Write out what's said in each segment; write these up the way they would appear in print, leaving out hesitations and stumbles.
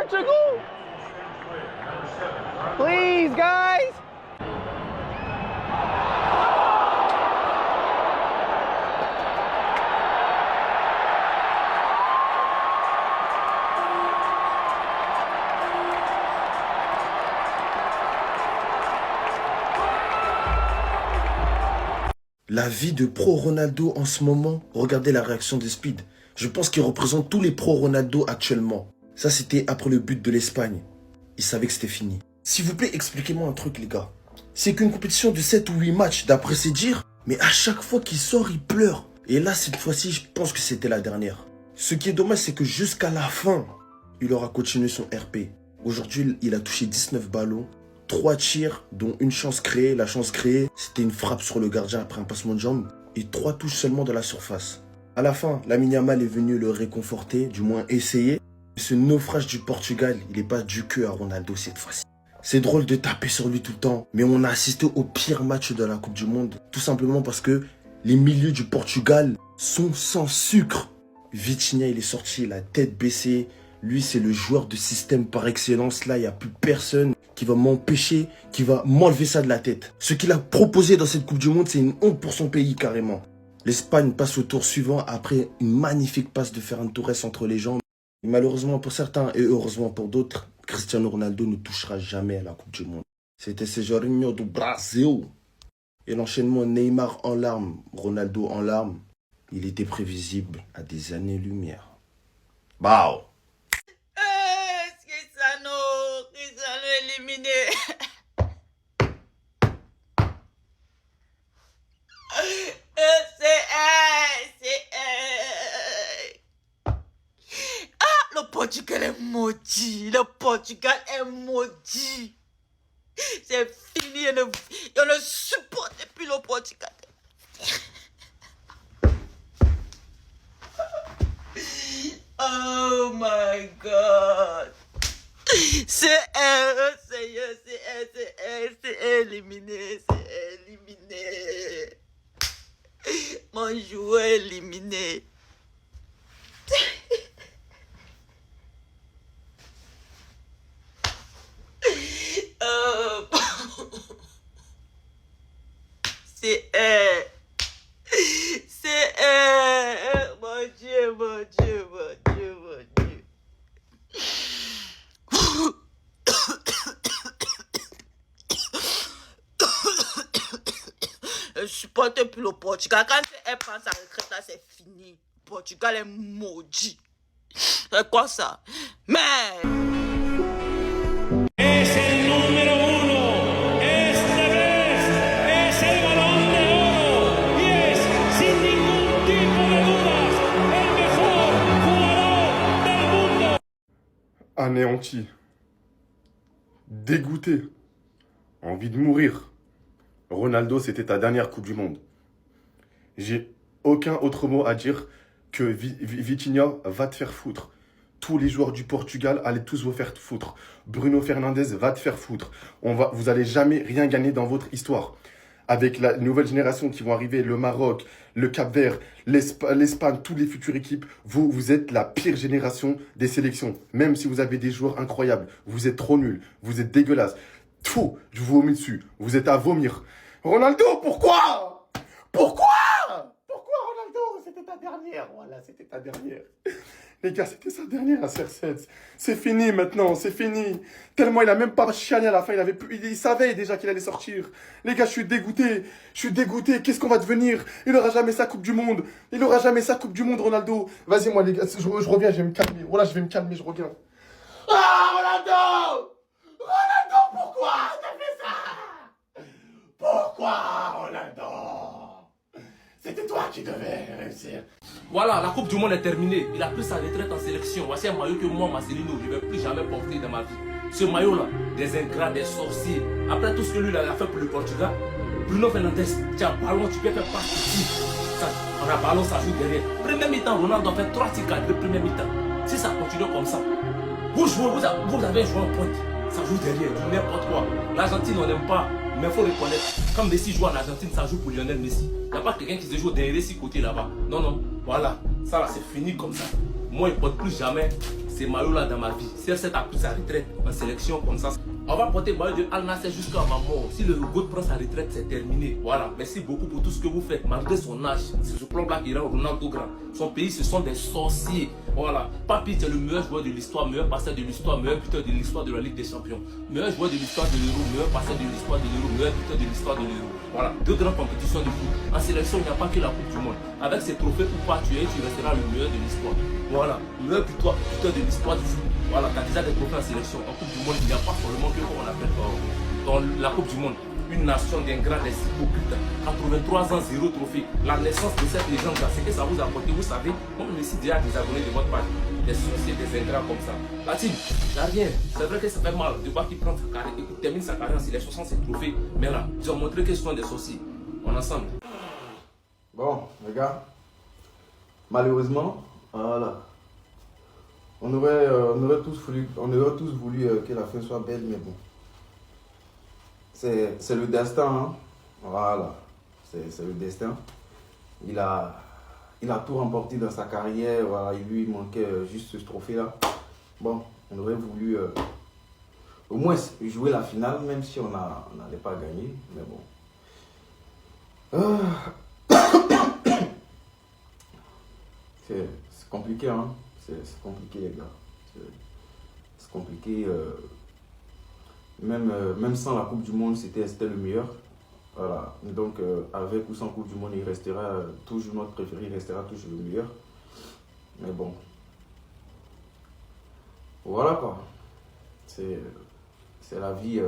Portugal! Please, guys! La vie de pro Ronaldo en ce moment, regardez la réaction de Speed. Je pense qu'il représente tous les pro Ronaldo actuellement. Ça, c'était après le but de l'Espagne. Il savait que c'était fini. S'il vous plaît, expliquez-moi un truc, les gars. C'est qu'une compétition de 7 ou 8 matchs, d'après ses dires, mais à chaque fois qu'il sort, il pleure. Et là, cette fois-ci, je pense que c'était la dernière. Ce qui est dommage, c'est que jusqu'à la fin, il aura continué son RP. Aujourd'hui, il a touché 19 ballons. 3 tirs, dont une chance créée. La chance créée, c'était une frappe sur le gardien après un passement de jambe. Et 3 touches seulement dans la surface. À la fin, Lamine Yamal est venu le réconforter, du moins essayer. Ce naufrage du Portugal, il n'est pas dû que à Ronaldo cette fois-ci. C'est drôle de taper sur lui tout le temps, mais on a assisté au pire match de la Coupe du Monde. Tout simplement parce que les milieux du Portugal sont sans sucre. Vitinha, il est sorti, la tête baissée. Lui, c'est le joueur de système par excellence. Là, il n'y a plus personne qui va m'empêcher, qui va m'enlever ça de la tête. Ce qu'il a proposé dans cette Coupe du Monde, c'est une honte pour son pays carrément. L'Espagne passe au tour suivant après une magnifique passe de Ferran Torres entre les jambes. Et malheureusement pour certains et heureusement pour d'autres, Cristiano Ronaldo ne touchera jamais à la Coupe du Monde. C'était Jorginho do Brasil. Et l'enchaînement Neymar en larmes, Ronaldo en larmes, il était prévisible à des années-lumière. Bao! Cristiano éliminé. Le Portugal est maudit. Le Portugal est maudit. C'est fini. On ne supporte plus le Portugal. Oh my God. C'est éliminé. C'est éliminé. Mon joueur éliminé. Mon Dieu, mon Dieu, mon Dieu, mon Dieu. Je supporte plus le Portugal. Quand elle prend sa retraite là, c'est fini. Le Portugal est maudit. C'est quoi ça? Mais... Anéanti, dégoûté, envie de mourir. Ronaldo, c'était ta dernière Coupe du Monde. J'ai aucun autre mot à dire que Vitinha va te faire foutre. Tous les joueurs du Portugal allaient tous vous faire foutre. Bruno Fernandes va te faire foutre. Vous allez jamais rien gagner dans votre histoire. Avec la nouvelle génération qui vont arriver, le Maroc, le Cap-Vert, l'Espagne, toutes les futures équipes, vous êtes la pire génération des sélections. Même si vous avez des joueurs incroyables, vous êtes trop nuls, vous êtes dégueulasses. Tout, je vous vomis dessus, vous êtes à vomir. Ronaldo, pourquoi? Pourquoi Ronaldo? C'était ta dernière, voilà, c'était ta dernière. Les gars, c'était sa dernière à CR7. C'est fini maintenant, c'est fini. Tellement il a même pas chiané à la fin, il savait déjà qu'il allait sortir. Les gars, je suis dégoûté. Qu'est-ce qu'on va devenir? Il aura jamais sa Coupe du Monde. Il aura jamais sa Coupe du Monde, Ronaldo. Vas-y, moi, les gars, je reviens, je vais me calmer. Voilà, je vais me calmer, je reviens. Ah, Ronaldo! Ronaldo, pourquoi t'as fait ça? Pourquoi, Ronaldo? C'était toi qui devais réussir. Voilà, la Coupe du Monde est terminée. Il a pris sa retraite en sélection. Voici un maillot que moi, Marcelino, je ne vais plus jamais porter dans ma vie. Ce maillot-là, des ingrats, des sorciers. Après tout ce que lui il a fait pour le Portugal, Bruno Fernandes, tu as ballon, tu peux faire passe ici. On a ballon, ça joue derrière. Premier mi-temps, Ronaldo a fait 3 tirs de premier mi-temps. Si ça continue comme ça, vous avez joué en pointe. Ça joue derrière, du n'importe quoi. L'Argentine, on n'aime pas, mais il faut reconnaître. Quand Messi joue en Argentine, ça joue pour Lionel Messi. Il n'y a pas quelqu'un qui se joue derrière, si côté là-bas. Non, non. Voilà. Ça là, c'est fini comme ça. Moi, il ne porte plus jamais ces maillots-là dans ma vie. CR7 a pris sa retraite en sélection comme ça. On va porter le maillot de Al Nassr jusqu'à ma mort. Si le GOAT prend sa retraite, c'est terminé. Voilà, merci beaucoup pour tout ce que vous faites. Malgré son âge, c'est ce club-là qui rend Ronaldo grand. Son pays, ce sont des sorciers. Voilà, Papi, c'est le meilleur joueur de l'histoire, meilleur passeur de l'histoire, meilleur buteur de l'histoire de la Ligue des Champions. Meilleur joueur de l'histoire de l'Euro, meilleur passeur de l'histoire de l'Euro, meilleur buteur de l'histoire de l'Euro. Voilà, 2 grandes compétitions de foot. En sélection, il n'y a pas que la Coupe du Monde. Avec ces trophées ou pas, tu resteras le meilleur de l'histoire. Voilà, meilleur buteur de l'histoire du foot. Voilà, tu as déjà des trophées en sélection. En Coupe du Monde, il n'y a pas seulement que qu'on appelle dans la Coupe du Monde. Une nation d'ingrats, des hypocrites, 83 ans, 0 trophée. La naissance de cette légende-là, c'est que ça vous apporte, vous savez, comme je me suis déjà désabonné de votre page, des sorciers, des ingrats comme ça. La team, il n'y a rien. C'est vrai que ça fait mal de voir qu'il prend sa carrière et qu'il termine sa carrière en sélection sans ses trophées. Mais là, ils ont montré qu'ils sont des sorciers. On est ensemble. Bon, les gars, malheureusement, voilà. On aurait tous voulu que la fin soit belle, mais bon. C'est le destin, hein. Voilà. C'est le destin. Il a tout remporté dans sa carrière. Voilà. Il lui manquait juste ce trophée-là. Bon, on aurait voulu au moins jouer la finale, même si on n'allait pas gagner. Mais bon. C'est compliqué, hein. C'est compliqué, les gars. C'est compliqué. Même sans la Coupe du Monde, c'était le meilleur. Voilà. Donc, avec ou sans Coupe du Monde, il restera toujours notre préféré, il restera toujours le meilleur. Mais bon. Voilà quoi. C'est la vie.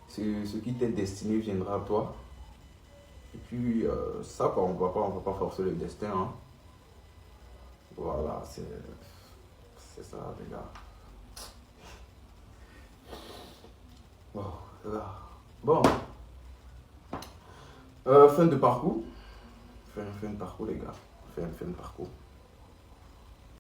Ce qui t'est destiné viendra à toi. Et puis, ça, quoi, on va pas forcer le destin. Hein. Voilà, c'est ça, les gars. Bon, là. Bon. Fin de parcours. Fin de parcours, les gars. Fin de parcours.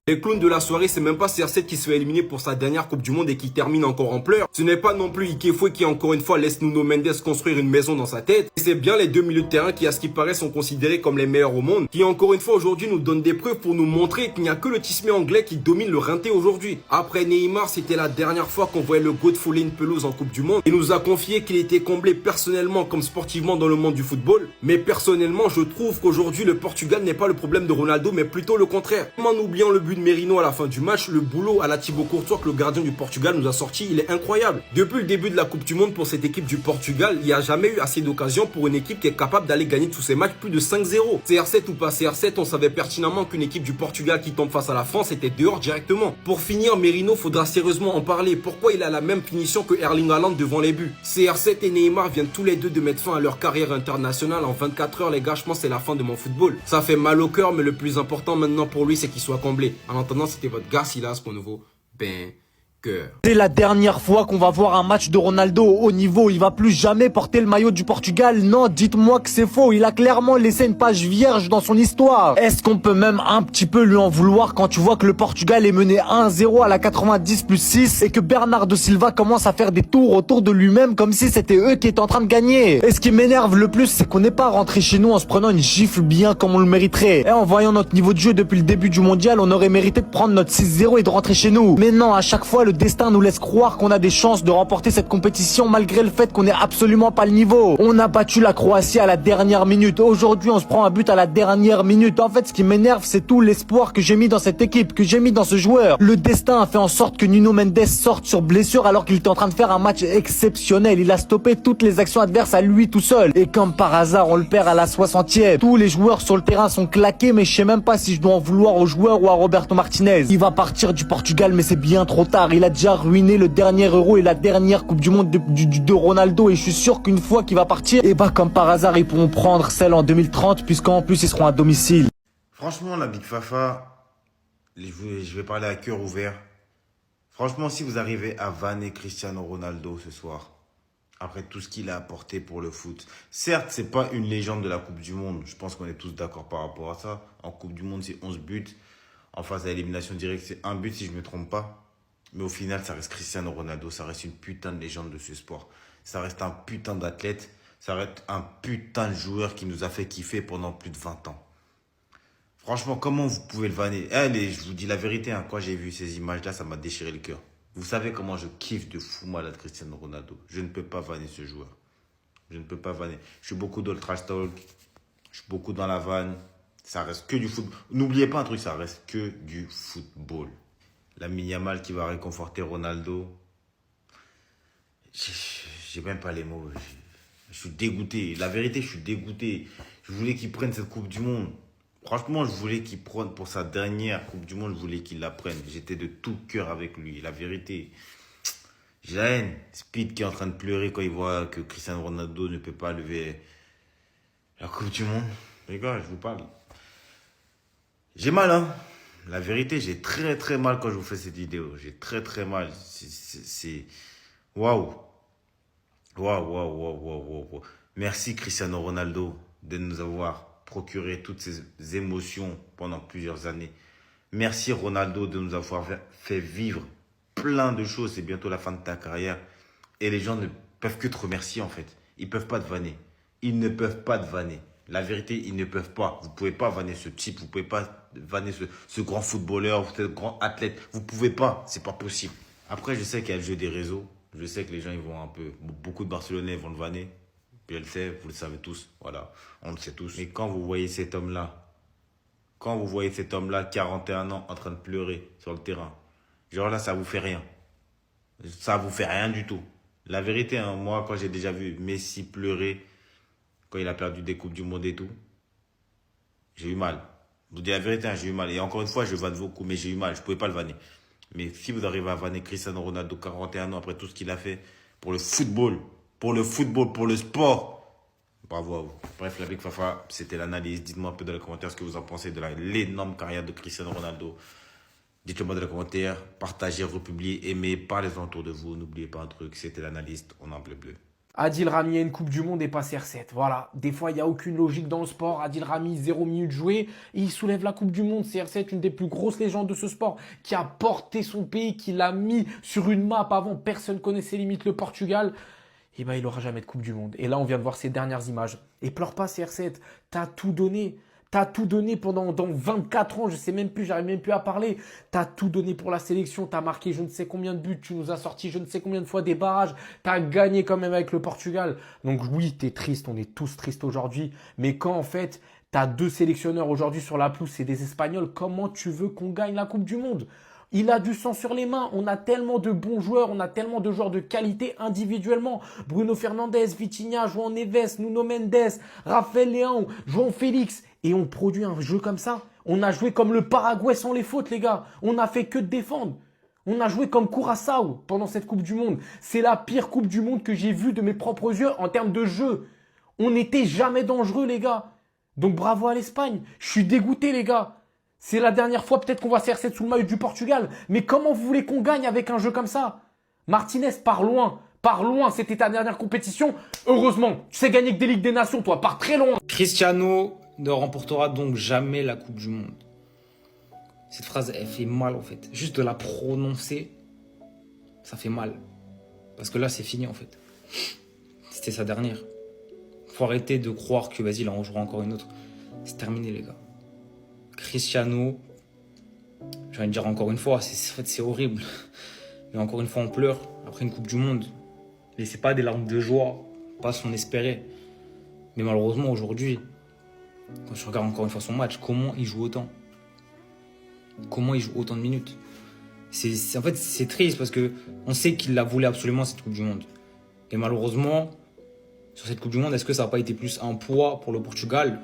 Les clowns de la soirée, c'est même pas CR7 qui se fait éliminer pour sa dernière Coupe du Monde et qui termine encore en pleurs. Ce n'est pas non plus Ike Foué qui encore une fois laisse Nuno Mendes construire une maison dans sa tête. Et c'est bien les 2 milieux de terrain qui à ce qui paraît sont considérés comme les meilleurs au monde. Qui encore une fois aujourd'hui nous donnent des preuves pour nous montrer qu'il n'y a que le tismé anglais qui domine le rinté aujourd'hui. Après Neymar, c'était la dernière fois qu'on voyait le GOAT fouler une pelouse en Coupe du Monde. Il nous a confié qu'il était comblé personnellement comme sportivement dans le monde du football. Mais personnellement, je trouve qu'aujourd'hui le Portugal n'est pas le problème de Ronaldo mais plutôt le contraire. En oubliant le but de Merino à la fin du match, le boulot à la Thibaut Courtois que le gardien du Portugal nous a sorti, il est incroyable. Depuis le début de la Coupe du Monde pour cette équipe du Portugal, il n'y a jamais eu assez d'occasions pour une équipe qui est capable d'aller gagner tous ses matchs plus de 5-0. CR7 ou pas CR7, on savait pertinemment qu'une équipe du Portugal qui tombe face à la France était dehors directement. Pour finir, Merino, faudra sérieusement en parler. Pourquoi il a la même finition que Erling Haaland devant les buts? CR7 et Neymar viennent tous les deux de mettre fin à leur carrière internationale en 24 heures, les gars, je pense que c'est la fin de mon football. Ça fait mal au cœur, mais le plus important maintenant pour lui, c'est qu'il soit comblé. En attendant, c'était votre gars Silas pour nouveau Banger. C'est la dernière fois qu'on va voir un match de Ronaldo au haut niveau. Il va plus jamais porter le maillot du Portugal. Non, dites-moi que c'est faux. Il a clairement laissé une page vierge dans son histoire. Est-ce qu'on peut même un petit peu lui en vouloir quand tu vois que le Portugal est mené 1-0 à la 90+6 et que Bernardo Silva commence à faire des tours autour de lui-même comme si c'était eux qui étaient en train de gagner. Et ce qui m'énerve le plus, c'est qu'on n'est pas rentré chez nous en se prenant une gifle bien comme on le mériterait. Et en voyant notre niveau de jeu depuis le début du mondial, on aurait mérité de prendre notre 6-0 et de rentrer chez nous. Mais non, à chaque fois, le destin nous laisse croire qu'on a des chances de remporter cette compétition malgré le fait qu'on n'est absolument pas le niveau. On a battu la Croatie à la dernière minute. Aujourd'hui, on se prend un but à la dernière minute. En fait, ce qui m'énerve, c'est tout l'espoir que j'ai mis dans cette équipe, que j'ai mis dans ce joueur. Le destin a fait en sorte que Nuno Mendes sorte sur blessure alors qu'il était en train de faire un match exceptionnel. Il a stoppé toutes les actions adverses à lui tout seul. Et comme par hasard, on le perd à la 60e. Tous les joueurs sur le terrain sont claqués, mais je sais même pas si je dois en vouloir aux joueurs ou à Roberto Martinez. Il va partir du Portugal, mais c'est bien trop tard. Il a déjà ruiné le dernier Euro et la dernière Coupe du Monde de Ronaldo, et je suis sûr qu'une fois qu'il va partir, et bah comme par hasard ils pourront prendre celle en 2030 puisqu'en plus ils seront à domicile. Franchement la Big Fafa, je vais parler à cœur ouvert. Franchement, si vous arrivez à vanner Cristiano Ronaldo ce soir, après tout ce qu'il a apporté pour le foot, certes c'est pas une légende de la Coupe du Monde, je pense qu'on est tous d'accord par rapport à ça. En Coupe du Monde c'est 11 buts, en phase à élimination directe c'est 1 but si je me trompe pas. Mais au final, ça reste Cristiano Ronaldo, ça reste une putain de légende de ce sport. Ça reste un putain d'athlète, ça reste un putain de joueur qui nous a fait kiffer pendant plus de 20 ans. Franchement, comment vous pouvez le vanner? Allez, je vous dis la vérité, hein, quand j'ai vu ces images-là, ça m'a déchiré le cœur. Vous savez comment je kiffe de fou malade Cristiano Ronaldo. Je ne peux pas vanner ce joueur. Je ne peux pas vanner. Je suis beaucoup dans le trash talk. Je suis beaucoup dans la vanne. Ça reste que du football. N'oubliez pas un truc, ça reste que du football. Lamine Yamal qui va réconforter Ronaldo. J'ai même pas les mots. Je suis dégoûté. La vérité, je suis dégoûté. Je voulais qu'il prenne cette Coupe du Monde. Franchement, je voulais qu'il prenne pour sa dernière Coupe du Monde. Je voulais qu'il la prenne. J'étais de tout cœur avec lui. La vérité. J'ai la haine. Speed qui est en train de pleurer quand il voit que Cristiano Ronaldo ne peut pas lever la Coupe du Monde. Les gars, je vous parle. J'ai mal, hein. La vérité, j'ai très très mal quand je vous fais cette vidéo. J'ai très très mal. C'est... Waouh. Waouh. Merci Cristiano Ronaldo de nous avoir procuré toutes ces émotions pendant plusieurs années. Merci Ronaldo de nous avoir fait vivre plein de choses. C'est bientôt la fin de ta carrière. Et les gens ne peuvent que te remercier en fait. Ils ne peuvent pas te vanner. Ils ne peuvent pas te vanner. La vérité, ils ne peuvent pas. Vous ne pouvez pas vanner ce type. Vous ne pouvez pas vanner ce grand footballeur, ce grand athlète. Vous ne pouvez pas. Ce n'est pas possible. Après, je sais qu'il y a le jeu des réseaux. Je sais que les gens, ils vont un peu... Beaucoup de Barcelonais vont le vanner. Puis elle le sait, vous le savez tous. Voilà, on le sait tous. Mais quand vous voyez cet homme-là, 41 ans, en train de pleurer sur le terrain, genre là, ça vous fait rien. Ça vous fait rien du tout. La vérité, hein, moi, quand j'ai déjà vu Messi pleurer, quand il a perdu des Coupes du Monde et tout, j'ai eu mal. Je vous dis la vérité, hein, j'ai eu mal. Et encore une fois, je vanne beaucoup, mais j'ai eu mal. Je ne pouvais pas le vanner. Mais si vous arrivez à vanner Cristiano Ronaldo, 41 ans, après tout ce qu'il a fait pour le football, pour le sport, bravo à vous. Bref, la Big Fafa, c'était l'analyse. Dites-moi un peu dans les commentaires ce que vous en pensez de l'énorme carrière de Cristiano Ronaldo. Dites-le moi dans les commentaires, partagez, republiez, aimez, parlez-en autour de vous. N'oubliez pas un truc, c'était l'analyste, on en bleu. Adil Rami a une Coupe du Monde et pas CR7. Voilà. Des fois, il n'y a aucune logique dans le sport. Adil Rami, 0 minutes jouées. Et il soulève la Coupe du Monde. CR7, une des plus grosses légendes de ce sport, qui a porté son pays, qui l'a mis sur une map avant. Personne connaissait limite le Portugal. Et ben, il n'aura jamais de Coupe du Monde. Et là, on vient de voir ses dernières images. Et pleure pas, CR7. T'as tout donné. T'as tout donné pendant 24 ans, je sais même plus, j'arrive même plus à parler. T'as tout donné pour la sélection, t'as marqué je ne sais combien de buts, tu nous as sorti je ne sais combien de fois des barrages, t'as gagné quand même avec le Portugal. Donc oui, t'es triste, on est tous tristes aujourd'hui. Mais quand en fait, t'as 2 sélectionneurs aujourd'hui sur la pelouse, c'est des Espagnols, comment tu veux qu'on gagne la Coupe du Monde ? Il a du sang sur les mains. On a tellement de bons joueurs, on a tellement de joueurs de qualité individuellement. Bruno Fernandes, Vitinha, João Neves, Nuno Mendes, Rafael Leão, João Félix. Et on produit un jeu comme ça. On a joué comme le Paraguay sans les fautes, les gars. On n'a fait que de défendre. On a joué comme Curaçao pendant cette Coupe du Monde. C'est la pire Coupe du Monde que j'ai vue de mes propres yeux en termes de jeu. On n'était jamais dangereux, les gars. Donc bravo à l'Espagne. Je suis dégoûté, les gars. C'est la dernière fois peut-être qu'on va se faire sous le maillot du Portugal. Mais comment vous voulez qu'on gagne avec un jeu comme ça? Martinez, pars loin. Pars loin, c'était ta dernière compétition. Heureusement, tu sais gagner que des Ligues des Nations, toi. Pars très loin. Cristiano ne remportera donc jamais la Coupe du Monde. Cette phrase, elle fait mal en fait. Juste de la prononcer, ça fait mal. Parce que là, c'est fini en fait. C'était sa dernière. Faut arrêter de croire que vas-y, là, on jouera encore une autre. C'est terminé, les gars. Cristiano, j'ai envie de dire encore une fois, en fait, c'est horrible. Mais encore une fois, on pleure après une Coupe du Monde. Et c'est pas des larmes de joie, pas ce qu'on espérait. Mais malheureusement, aujourd'hui, quand je regarde encore une fois son match, comment il joue autant? Comment il joue autant de minutes? En fait, c'est triste parce que on sait qu'il la voulait absolument, cette Coupe du Monde. Et malheureusement, sur cette Coupe du Monde, est-ce que ça n'a pas été plus un poids pour le Portugal?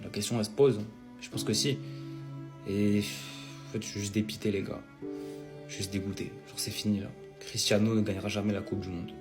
La question, elle se pose. Je pense que si. Et en fait, je suis juste dépité, les gars. Je suis juste dégoûté. Genre, c'est fini, là. Cristiano ne gagnera jamais la Coupe du Monde.